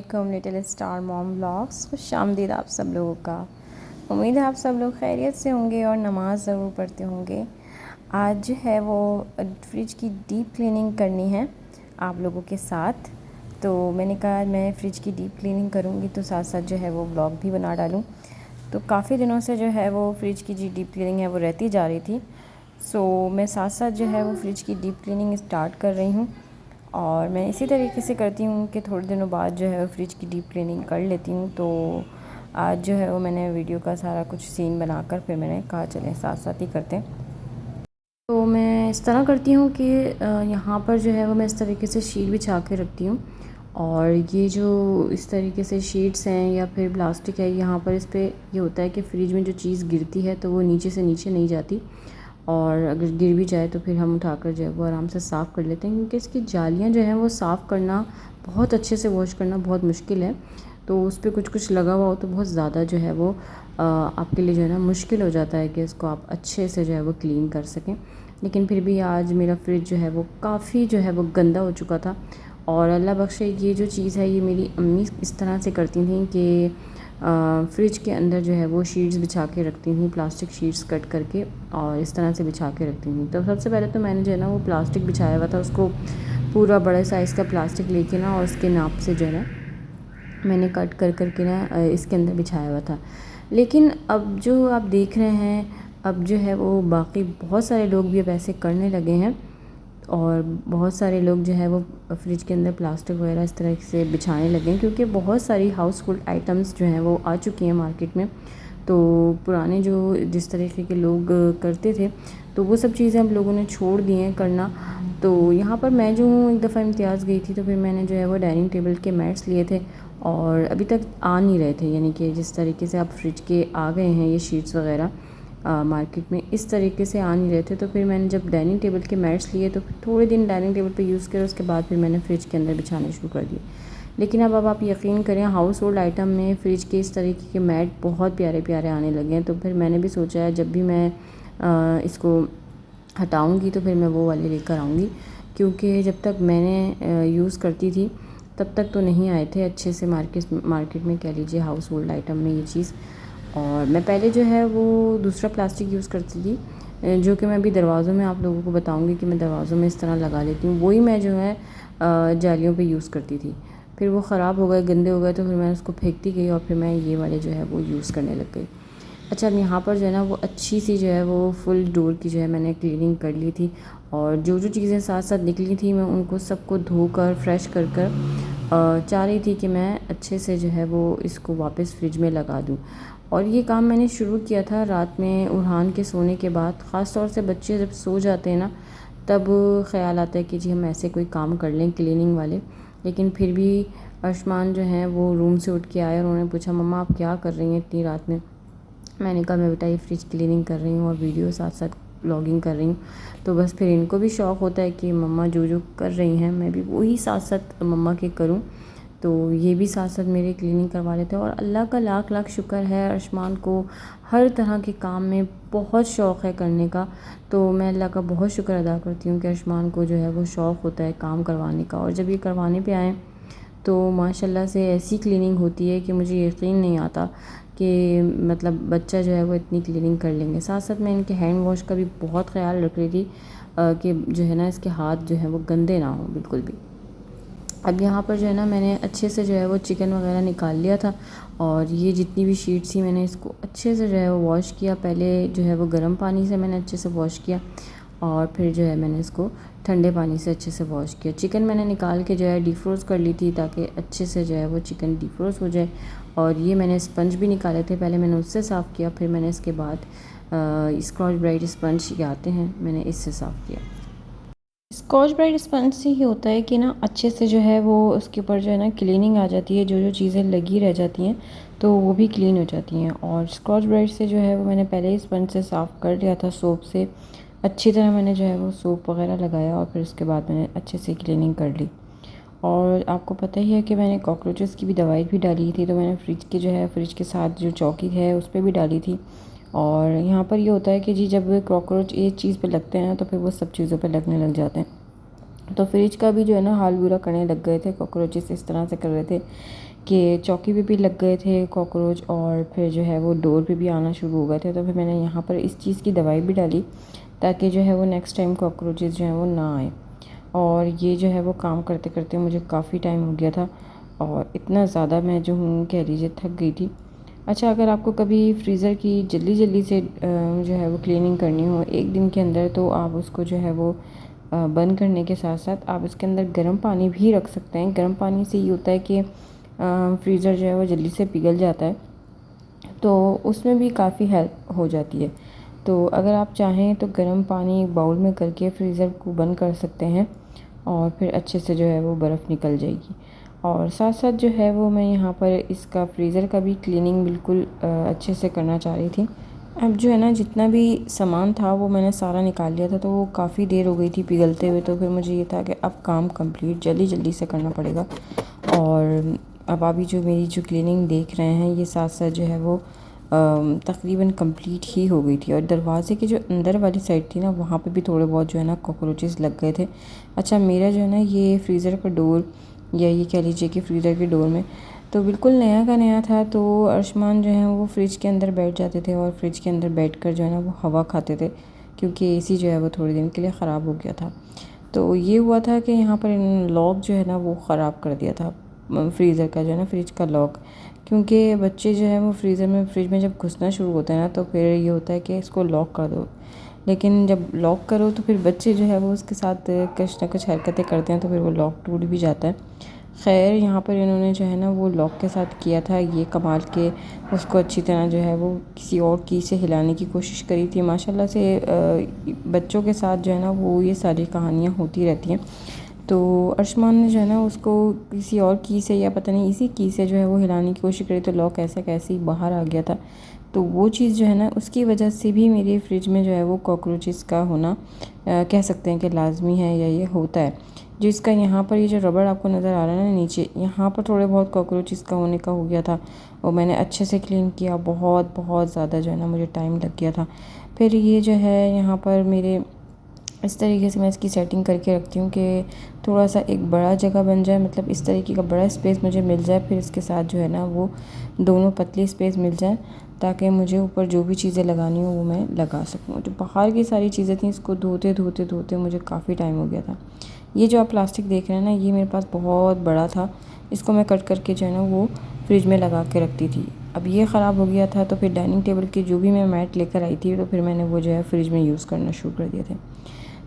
वालेकुम little star mom vlogs. खुश आमदीद आप सब लोगों का। उम्मीद है आप सब लोग खैरियत से होंगे और नमाज़ ज़रूर पढ़ते होंगे। आज जो है वो फ्रिज की डीप क्लीनिंग करनी है आप लोगों के साथ। तो मैंने कहा मैं फ़्रिज की डीप क्लीनिंग करूँगी तो साथ साथ जो है वो ब्लॉग भी बना डालूँ। तो काफ़ी दिनों से जो है वो फ्रिज की जो डीप क्लीनिंग है वो रहती जा रही थी। सो मैं साथ साथ जो है वो फ्रिज की डीप क्लीनिंग स्टार्ट कर रही हूँ। और मैं इसी तरीके से करती हूँ कि थोड़े दिनों बाद जो है वो फ्रिज की डीप क्लीनिंग कर लेती हूँ। तो आज जो है वो मैंने वीडियो का सारा कुछ सीन बनाकर फिर मैंने कहा चलें साथ साथ ही करते हैं। तो मैं इस तरह करती हूँ कि यहाँ पर जो है वो मैं इस तरीके से शीट बिछा के रखती हूँ। और ये जो इस तरीके से शीट्स हैं या फिर प्लास्टिक है, यहाँ पर इस पे ये होता है कि फ्रिज में जो चीज़ गिरती है तो वो नीचे से नीचे नहीं जाती, और अगर गिर भी जाए तो फिर हम उठाकर जो है वो आराम से साफ़ कर लेते हैं, क्योंकि इसकी जालियाँ जो हैं वो साफ़ करना बहुत अच्छे से वॉश करना बहुत मुश्किल है। तो उस पर कुछ कुछ लगा हुआ हो तो बहुत ज़्यादा जो है वो आपके लिए जो है ना मुश्किल हो जाता है कि इसको आप अच्छे से जो है वो क्लीन कर सकें। लेकिन फिर भी आज मेरा फ्रिज जो है वो काफ़ी जो है वो गंदा हो चुका था। और अल्लाह बख्शे ये जो चीज़ है ये मेरी अम्मी इस तरह से करती थी कि फ्रिज के अंदर जो है वो शीट्स बिछा के रखती थी, प्लास्टिक शीट्स कट करके और इस तरह से बिछा के रखती थी। तो सबसे पहले तो मैंने जो है ना वो प्लास्टिक बिछाया हुआ था, उसको पूरा बड़े साइज़ का प्लास्टिक लेके ना और उसके नाप से जो है ना मैंने कट कर कर के ना इसके अंदर बिछाया हुआ था। लेकिन अब जो आप देख रहे हैं अब जो है वो बाकी बहुत सारे लोग भी अब ऐसे करने लगे हैं, और बहुत सारे लोग जो है वो फ्रिज के अंदर प्लास्टिक वगैरह इस तरह से बिछाने लगे हैं, क्योंकि बहुत सारी हाउस होल्ड आइटम्स जो हैं वो आ चुकी हैं मार्केट में। तो पुराने जो जिस तरीके के लोग करते थे तो वो सब चीज़ें अब लोगों ने छोड़ दी हैं करना। तो यहाँ पर मैं जो हूँ एक दफ़ा इम्तियाज़ गई थी तो फिर मैंने जो है वो डाइनिंग टेबल के मैट्स लिए थे और अभी तक आ नहीं रहे थे, यानी कि जिस तरीके से अब फ्रिज के आ गए हैं ये शीट्स वगैरह मार्केट में इस तरीके से आ नहीं रहे थे। तो फिर मैंने जब डाइनिंग टेबल के मैट्स लिए तो फिर थोड़े दिन डाइनिंग टेबल पे यूज़ किया, उसके बाद फिर मैंने फ्रिज के अंदर बिछाने शुरू कर दिए। लेकिन अब आप यकीन करें हाउस होल्ड आइटम में फ्रिज के इस तरीके के मैट बहुत प्यारे प्यारे आने लगे हैं। तो फिर मैंने भी सोचा है जब भी मैं इसको हटाऊँगी तो फिर मैं वो वाले लेकर आऊँगी, क्योंकि जब तक मैंने यूज़ करती थी तब तक तो नहीं आए थे अच्छे से मार्केट में कह लीजिए हाउस होल्ड आइटम में ये चीज़। और मैं पहले जो है वो दूसरा प्लास्टिक यूज़ करती थी, जो कि मैं अभी दरवाज़ों में आप लोगों को बताऊंगी कि मैं दरवाज़ों में इस तरह लगा लेती हूँ। वही मैं जो है जालियों पे यूज़ करती थी। फिर वो ख़राब हो गए, गंदे हो गए, तो फिर मैं उसको फेंकती गई और फिर मैं ये वाले जो है वो यूज़ करने लग गई। अच्छा, अब यहाँ पर जो है ना वो अच्छी सी जो है वो फुल डोर की जो है मैंने क्लीनिंग कर ली थी, और जो जो चीज़ें साथ साथ निकली थी मैं उनको सबको धोकर फ्रेश कर चाह रही थी कि मैं अच्छे से जो है वो इसको वापस फ्रिज में लगा दूँ। और ये काम मैंने शुरू किया था रात में उरहान के सोने के बाद। ख़ास तौर से बच्चे जब सो जाते हैं ना तब ख़्याल आता है कि जी हम ऐसे कोई काम कर लें क्लीनिंग वाले। लेकिन फिर भी अर्शमान जो हैं वो रूम से उठ के आए और उन्होंने पूछा मम्मा आप क्या कर रही हैं इतनी रात में। मैंने कहा मैं बेटा ये फ्रिज क्लीनिंग कर रही हूँ और वीडियो साथ साथ व्लॉगिंग कर रही हूँ। तो बस फिर इनको भी शौक़ होता है कि मम्मा जो जो कर रही हैं मैं भी वही साथ साथ मम्मा के करूँ। तो ये भी साथ साथ मेरे क्लीनिंग करवा लेते हैं, और अल्लाह का लाख लाख शुक्र है अर्शमान को हर तरह के काम में बहुत शौक़ है करने का। तो मैं अल्लाह का बहुत शुक्र अदा करती हूँ कि अर्शमान को जो है वो शौक़ होता है काम करवाने का। और जब ये करवाने पे आएँ तो माशाल्लाह से ऐसी क्लीनिंग होती है कि मुझे यकीन नहीं आता कि मतलब बच्चा जो है वो इतनी क्लीनिंग कर लेंगे। साथ साथ मैं इनके हैंड वॉश का भी बहुत ख्याल रख रही थी कि जो है ना इसके हाथ जो है वो गंदे ना हों बिल्कुल भी। अब यहाँ पर जो है ना मैंने अच्छे से जो है वो चिकन वगैरह निकाल लिया था, और ये जितनी भी शीट्स थी मैंने इसको अच्छे से जो है वो वॉश किया। पहले जो है वो गर्म पानी से मैंने अच्छे से वॉश किया और फिर जो है मैंने इसको ठंडे पानी से अच्छे से वॉश किया। चिकन मैंने निकाल के जो है डिफ्रोज़ कर ली थी ताकि अच्छे से जो है वो चिकन डिफ्रोज़ हो जाए। और ये मैंने स्पंज भी निकाले थे, पहले मैंने उससे साफ़ किया, फिर मैंने इसके बाद स्कॉच ब्राइट स्पंज के आते हैं मैंने इससे साफ़ किया। स्कॉच ब्राइट स्पंज से ही होता है कि ना अच्छे से जो है वो उसके ऊपर जो है ना क्लीनिंग आ जाती है, जो जो चीज़ें लगी रह जाती हैं तो वो भी क्लीन हो जाती हैं। और स्कॉच ब्राइट से जो है वो मैंने पहले ही स्पंज से साफ़ कर लिया था सोप से। अच्छी तरह मैंने जो है वो सोप वगैरह लगाया और फिर उसके बाद मैंने अच्छे से क्लीनिंग कर ली। और आपको पता ही है कि मैंने कॉकरोचेस की भी दवाई भी डाली थी, तो मैंने फ्रिज के साथ जो चौकी है उस पर भी डाली थी। और यहाँ पर ये होता है कि जी जब कॉकरोच एक चीज़ पे लगते हैं तो फिर वो सब चीज़ों पे लगने लग जाते हैं। तो फ्रिज का भी जो है ना हाल बुरा करने लग गए थे। कॉकरोचेस इस तरह से कर रहे थे कि चौकी पे भी लग गए थे कॉकरोच, और फिर जो है वो डोर पे भी आना शुरू हो गए थे। तो फिर मैंने यहाँ पर इस चीज़ की दवाई भी डाली ताकि जो है वो नेक्स्ट टाइम कॉकरोचेस जो है वो ना आए। और ये जो है वो काम करते करते मुझे काफ़ी टाइम हो गया था, और इतना ज़्यादा मैं जो हूँ कह लीजिए थक गई थी। अच्छा, अगर आपको कभी फ्रीज़र की जल्दी जल्दी से जो है वो क्लीनिंग करनी हो एक दिन के अंदर, तो आप उसको जो है वो बंद करने के साथ साथ आप इसके अंदर गर्म पानी भी रख सकते हैं। गर्म पानी से ये होता है कि फ्रीज़र जो है वो जल्दी से पिघल जाता है, तो उसमें भी काफ़ी हेल्प हो जाती है। तो अगर आप चाहें तो गर्म पानी एक बाउल में करके फ्रीज़र को बंद कर सकते हैं, और फिर अच्छे से जो है वो बर्फ़ निकल जाएगी। और साथ साथ जो है वो मैं यहाँ पर इसका फ्रीज़र का भी क्लीनिंग बिल्कुल अच्छे से करना चाह रही थी। अब जो है ना जितना भी सामान था वो मैंने सारा निकाल लिया था, तो वो काफ़ी देर हो गई थी पिघलते हुए। तो फिर मुझे ये था कि अब काम कंप्लीट जल्दी जल्दी से करना पड़ेगा। और अब अभी जो मेरी जो क्लीनिंग देख रहे हैं ये साथ साथ जो है वो तकरीबन कंप्लीट ही हो गई थी। और दरवाज़े की जो अंदर वाली साइड थी ना, वहाँ पे भी थोड़े बहुत जो है ना कॉकरोचेस लग गए थे। अच्छा, मेरा जो है ना ये फ्रीज़र का डोर, या ये कह लीजिए कि फ्रीज़र के डोर में तो बिल्कुल नया का नया था। तो अर्शमान जो है वो फ्रिज के अंदर बैठ जाते थे, और फ्रिज के अंदर बैठकर जो है ना वो हवा खाते थे, क्योंकि एसी जो है वो थोड़े दिन के लिए ख़राब हो गया था। तो ये हुआ था कि यहाँ पर इन लॉक जो है ना वो ख़राब कर दिया था फ्रीज़र का, जो है ना फ्रिज का लॉक। क्योंकि बच्चे जो है वो फ्रिज में जब घुसना शुरू होता है ना, तो फिर ये होता है कि इसको लॉक कर दो। लेकिन जब लॉक करो तो फिर बच्चे जो है वो उसके साथ कुछ ना कुछ हरकतें करते हैं, तो फिर वो लॉक टूट भी जाता है। खैर, यहाँ पर इन्होंने जो है ना वो लॉक के साथ किया था ये कमाल के, उसको अच्छी तरह जो है वो किसी और की से हिलाने की कोशिश करी थी। माशाल्लाह से बच्चों के साथ जो है ना वो ये सारी कहानियाँ होती रहती हैं। तो अर्शमान ने जो है ना उसको किसी और की से, या पता नहीं इसी की से जो है वो हिलाने की कोशिश करी, तो लॉक ऐसे कैसे ही बाहर आ गया था। तो वो चीज़ जो है ना उसकी वजह से भी मेरे फ्रिज में जो है वो कॉकरोचेस का होना कह सकते हैं कि लाजमी है, या ये होता है। जो इसका यहाँ पर ये जो रबड़ आपको नज़र आ रहा है ना नीचे, यहाँ पर थोड़े बहुत कॉकरोचेस का होने का हो गया था, और मैंने अच्छे से क्लीन किया। बहुत बहुत ज़्यादा जो है ना मुझे टाइम लग गया था। फिर ये जो है यहाँ पर मेरे इस तरीके से मैं इसकी सेटिंग करके रखती हूँ कि थोड़ा सा एक बड़ा जगह बन जाए, मतलब इस तरीके का बड़ा स्पेस मुझे मिल जाए। फिर इसके साथ जो है ना वो दोनों पतली स्पेस मिल जाए, ताकि मुझे ऊपर जो भी चीज़ें लगानी हो वो मैं लगा सकूँ। जो बाहर की सारी चीज़ें थी, इसको धोते धोते धोते मुझे काफ़ी टाइम हो गया था। ये जो आप प्लास्टिक देख रहे हैं ना, ये मेरे पास बहुत बड़ा था। इसको मैं कट करके जो है ना वो फ्रिज में लगा के रखती थी। अब ये ख़राब हो गया था, तो फिर डाइनिंग टेबल के जो भी मैं मैट लेकर आई थी, तो फिर मैंने वो जो है फ्रिज में यूज़ करना शुरू कर दिए थे।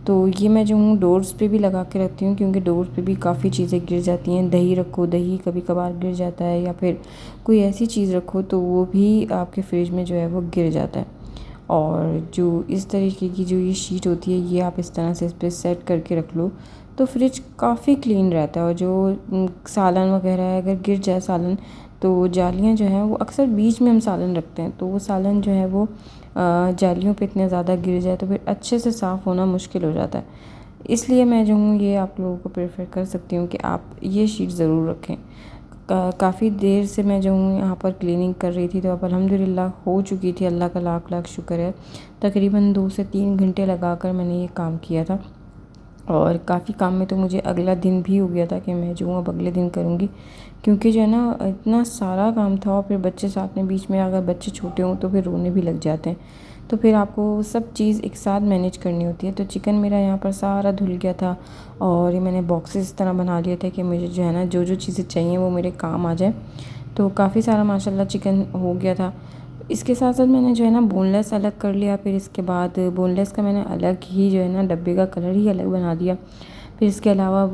तो ये मैं जो हूँ डोर्स पे भी लगा के रखती हूँ, क्योंकि डोर्स पे भी काफ़ी चीज़ें गिर जाती हैं। दही रखो, दही कभी कभार गिर जाता है, या फिर कोई ऐसी चीज़ रखो तो वो भी आपके फ्रिज में जो है वो गिर जाता है। और जो इस तरीके की जो ये शीट होती है, ये आप इस तरह से इस पर सेट करके रख लो, तो फ्रिज काफ़ी क्लीन रहता है। और जो सालन वगैरह है, अगर गिर जाए सालन, तो जालियाँ जो हैं वो अक्सर बीच में हम सालन रखते हैं, तो वो सालन जो है वो जालियों पे इतने ज़्यादा गिर जाए तो फिर अच्छे से साफ़ होना मुश्किल हो जाता है। इसलिए मैं जो हूँ ये आप लोगों को प्रेफर कर सकती हूँ कि आप ये शीट ज़रूर रखें। काफ़ी देर से मैं जो हूँ यहाँ पर क्लीनिंग कर रही थी, तो अब अल्हम्दुलिल्लाह हो चुकी थी। अल्लाह का लाख लाख शुक्र है। तकरीबन 2 से 3 घंटे लगाकर मैंने ये काम किया था, और काफ़ी काम में तो मुझे अगला दिन भी हो गया था कि मैं जो हूँ अब अगले दिन करूँगी, क्योंकि जो है ना इतना सारा काम था। और फिर बच्चे साथ में बीच में, अगर बच्चे छोटे हों तो फिर रोने भी लग जाते हैं, तो फिर आपको सब चीज़ एक साथ मैनेज करनी होती है। तो चिकन मेरा यहाँ पर सारा धुल गया था, और ये मैंने बॉक्सेस इस तरह बना लिए थे कि मुझे जो है ना जो जो चीज़ें चाहिए वो मेरे काम आ जाए। तो काफ़ी सारा माशाल्लाह चिकन हो गया था। इसके साथ साथ मैंने जो है ना बोनलेस अलग कर लिया। फिर इसके बाद बोनलेस का मैंने अलग ही जो है ना डब्बे का कलर ही अलग बना दिया। फिर इसके अलावा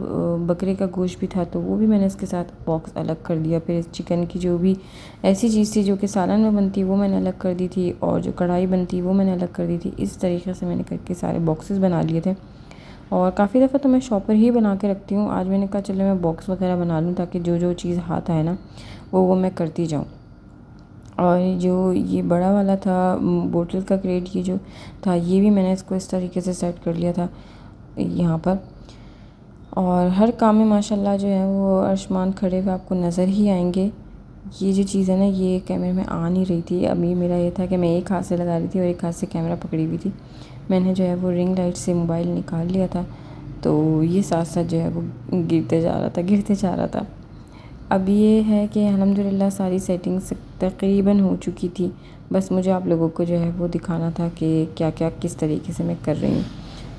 बकरे का गोश्त भी था, तो वो भी मैंने इसके साथ बॉक्स अलग कर दिया। फिर चिकन की जो भी ऐसी चीज़ थी जो कि सालन में बनती, वो मैंने अलग कर दी थी, और जो कढ़ाई बनती वो मैंने अलग कर दी थी। इस तरीके से मैंने करके सारे बॉक्सेस बना लिए थे। और काफ़ी दफ़ा तो मैं शॉपर ही बना के रखती हूँ। आज मैंने कहा चलो मैं बॉक्स वगैरह बना लूँ, ताकि जो जो चीज़ हाथ आए ना वो मैं करती जाऊँ। और जो ये बड़ा वाला था बोतल का क्रेट, ये जो था, ये भी मैंने इसको इस तरीके से सेट कर लिया था यहाँ पर। और हर काम में माशाल्लाह जो है वो अर्शमान खड़े हुए आपको नज़र ही आएंगे। ये जो चीज़ है ना, ये कैमरे में आ नहीं रही थी। अभी मेरा ये था कि मैं एक हाथ से लगा रही थी और एक हाथ से कैमरा पकड़ी हुई थी। मैंने जो है वो रिंग लाइट से मोबाइल निकाल लिया था, तो ये साथ साथ जो है वो गिरते जा रहा था। अब ये है कि अल्हम्दुलिल्लाह सारी सेटिंग्स तकरीबन हो चुकी थी। बस मुझे आप लोगों को जो है वो दिखाना था कि क्या क्या किस तरीके से मैं कर रही हूँ।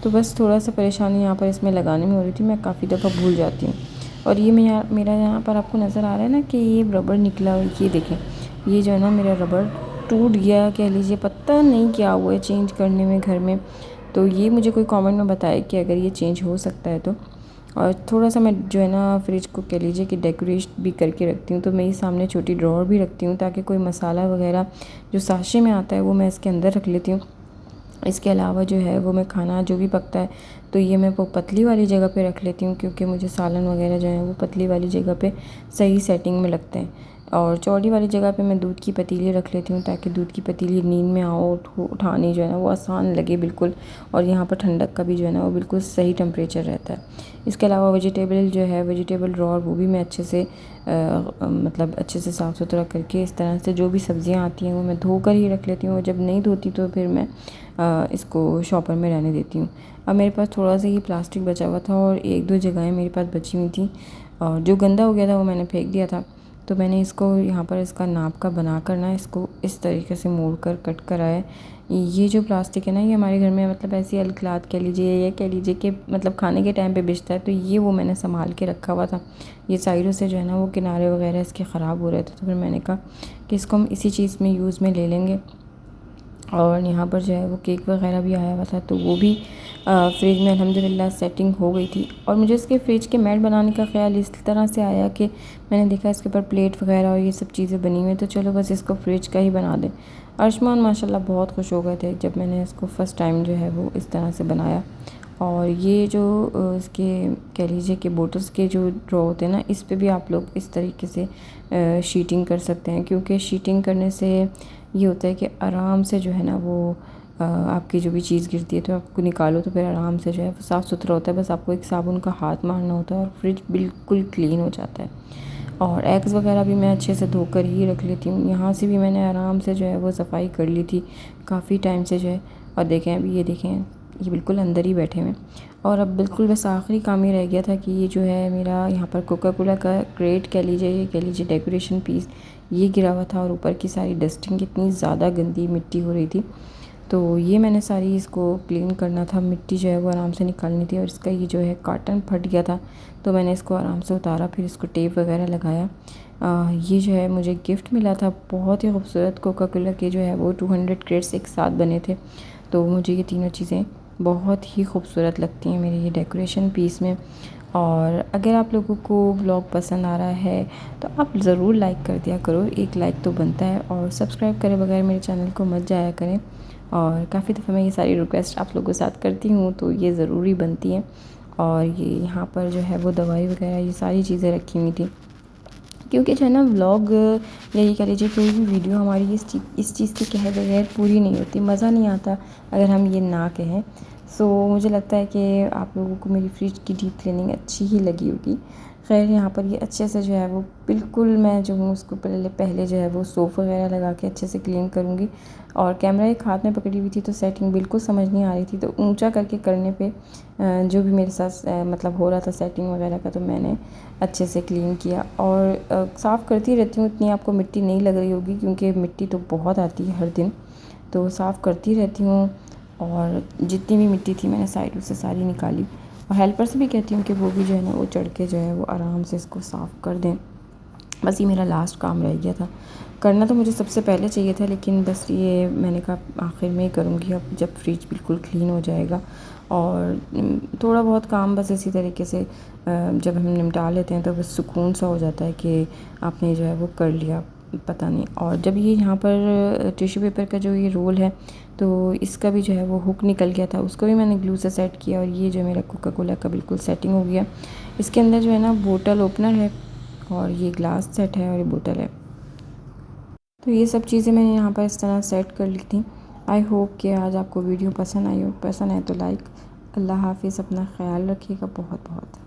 तो बस थोड़ा सा परेशानी यहाँ पर इसमें लगाने में हो रही थी, मैं काफ़ी दफ़ा भूल जाती हूँ। और ये मेरा यहाँ पर आपको नज़र आ रहा है ना कि ये रबड़ निकला हुआ, ये देखें, ये जो है ना मेरा रबड़ टूट गया कह लीजिए, पता नहीं क्या हुआ है चेंज करने में घर में। तो ये मुझे कोई कमेंट में बताए कि अगर ये चेंज हो सकता है तो। और थोड़ा सा मैं जो है ना फ्रिज को कह लीजिए कि डेकोरेट भी करके रखती हूँ, तो मेरे सामने छोटी ड्रॉअर भी रखती हूँ ताकि कोई मसाला वगैरह जो साशे में आता है वो मैं इसके अंदर रख लेती हूँ। इसके अलावा जो है वो मैं खाना जो भी पकता है तो ये मैं वो पतली वाली जगह पे रख लेती हूँ, क्योंकि मुझे सालन वगैरह जो है वो पतली वाली जगह पे सही सेटिंग में लगते हैं। और चौड़ी वाली जगह पे मैं दूध की पतीली रख लेती हूँ ताकि दूध की पतीली नींद में आओ उठानी जो है ना वो आसान लगे बिल्कुल। और यहाँ पर ठंडक का भी जो है ना वो बिल्कुल सही टेम्परेचर रहता है। इसके अलावा वेजिटेबल जो है वेजिटेबल ड्रॉअर वो भी मैं अच्छे से मतलब अच्छे से साफ़ सुथरा करके इस तरह से जो भी सब्ज़ियाँ आती हैं वो मैं धो कर ही रख लेती हूँ। और जब नहीं धोती तो फिर मैं इसको शॉपर में रहने देती हूँ। अब मेरे पास थोड़ा सा ही प्लास्टिक बचा हुआ था और एक दो जगहें मेरे पास बची हुई थी और जो गंदा हो गया था वो मैंने फेंक दिया था। तो मैंने इसको यहाँ पर इसका नाप का बना कर ना इसको इस तरीके से मोड़ कर कट कर आया। ये जो प्लास्टिक है ना ये हमारे घर में मतलब ऐसी अलगलात कह लीजिए या कह लीजिए कि मतलब खाने के टाइम पे बिछता है, तो ये वो मैंने संभाल के रखा हुआ था। ये साइडों से जो है ना वो किनारे वगैरह इसके ख़राब हो रहे थे, तो फिर मैंने कहा कि इसको हम इसी चीज़ में यूज़ में ले लेंगे। और यहाँ पर जो है वो केक वगैरह भी आया हुआ था, तो वो भी फ्रिज में अल्हम्दुलिल्लाह सेटिंग हो गई थी। और मुझे इसके फ्रिज के मैट बनाने का ख़्याल इस तरह से आया कि मैंने देखा इसके ऊपर प्लेट वगैरह और ये सब चीज़ें बनी हुई हैं, तो चलो बस इसको फ्रिज का ही बना दें। अर्शमान माशाल्लाह बहुत खुश हो गए थे जब मैंने इसको फ़र्स्ट टाइम जो है वो इस तरह से बनाया। और ये जो इसके कह लीजिए कि बोटल्स के जो ड्रॉ होते हैं ना, इस पे भी आप लोग इस तरीके से शीटिंग कर सकते हैं, क्योंकि शीटिंग करने से ये होता है कि आराम से जो है ना वो आपकी जो भी चीज़ गिरती है तो आपको निकालो तो फिर आराम से जो है वो साफ़ सुथरा होता है। बस आपको एक साबुन का हाथ मारना होता है और फ्रिज बिल्कुल क्लीन हो जाता है। और एग्स वगैरह भी मैं अच्छे से धोकर ही रख लेती हूँ। यहाँ से भी मैंने आराम से जो है वो सफाई कर ली थी काफ़ी टाइम से जो है। और देखें अभी ये देखें ये बिल्कुल अंदर ही बैठे हुए। और अब बिल्कुल बस आखिरी काम ही रह गया था कि ये जो है मेरा यहाँ पर कोका कोला का क्रेट कह लीजिए, ये कह लीजिए डेकोरेशन पीस, ये गिरा हुआ था और ऊपर की सारी डस्टिंग इतनी ज़्यादा गंदी मिट्टी हो रही थी, तो ये मैंने सारी इसको क्लीन करना था, मिट्टी जो है वो आराम से निकालनी थी। और इसका ये जो है कार्टन फट गया था, तो मैंने इसको आराम से उतारा, फिर इसको टेप वगैरह लगाया। ये जो है मुझे गिफ्ट मिला था, बहुत ही खूबसूरत कोका कोला के जो है वो 200 क्रेट्स एक साथ बने थे। तो मुझे ये तीनों चीज़ें बहुत ही खूबसूरत लगती हैं मेरे ये डेकोरेशन पीस में। और अगर आप लोगों को व्लॉग पसंद आ रहा है तो आप ज़रूर लाइक कर दिया करो, एक लाइक तो बनता है। और सब्सक्राइब करे बगैर मेरे चैनल को मत जाया करें। और काफ़ी दफ़ा मैं ये सारी रिक्वेस्ट आप लोगों के साथ करती हूँ तो ये ज़रूरी बनती हैं। और ये यहाँ पर जो है वो दवाई वगैरह ये सारी चीज़ें रखी हुई थी, क्योंकि जो है ना व्लॉग या ये कह लीजिए कोई भी वीडियो हमारी इस चीज़ के कहे बगैर पूरी नहीं होती, मज़ा नहीं आता अगर हम ये ना कहें। सो मुझे लगता है कि आप लोगों को मेरी फ्रिज की डीप क्लीनिंग अच्छी ही लगी होगी। खैर यहाँ पर ये अच्छे से जो है वो बिल्कुल मैं जो हूँ उसको पहले जो है वो सोप वगैरह लगा के अच्छे से क्लीन करूँगी। और कैमरा एक हाथ में पकड़ी हुई थी तो सेटिंग बिल्कुल समझ नहीं आ रही थी, तो ऊंचा करके करने पे जो भी मेरे साथ मतलब हो रहा था सेटिंग वगैरह का, तो मैंने अच्छे से क्लीन किया। और साफ़ करती रहती हूँ, इतनी आपको मिट्टी नहीं लग रही होगी क्योंकि मिट्टी तो बहुत आती है हर दिन, तो साफ़ करती रहती हूँ। और जितनी भी मिट्टी थी मैंने साइडों से सारी निकाली। और हेल्पर से भी कहती हूँ कि वो भी जो है ना वो चढ़ के जो है वो आराम से इसको साफ़ कर दें। बस ये मेरा लास्ट काम रह गया था, करना तो मुझे सबसे पहले चाहिए था, लेकिन बस ये मैंने कहा आखिर में ही करूँगी अब जब फ्रिज बिल्कुल क्लीन हो जाएगा। और थोड़ा बहुत काम बस इसी तरीके से जब हम निपटा लेते हैं तो बस सुकून सा हो जाता है कि आपने जो है वो कर लिया, पता नहीं। और जब ये यहाँ पर टिश्यू पेपर का जो ये रोल है तो इसका भी जो है वो हुक निकल गया था, उसको भी मैंने ग्लू से सेट किया। और ये जो मेरा कोका कोला का बिल्कुल सेटिंग हो गया। इसके अंदर जो है ना बोतल ओपनर है और ये ग्लास सेट है और ये बोतल है। तो ये सब चीज़ें मैंने यहाँ पर इस तरह सेट कर ली थी। आई होप कि आज आपको वीडियो पसंद आई हो, पसंद आए तो लाइक। अल्लाह हाफिज़, अपना ख्याल रखिएगा बहुत बहुत।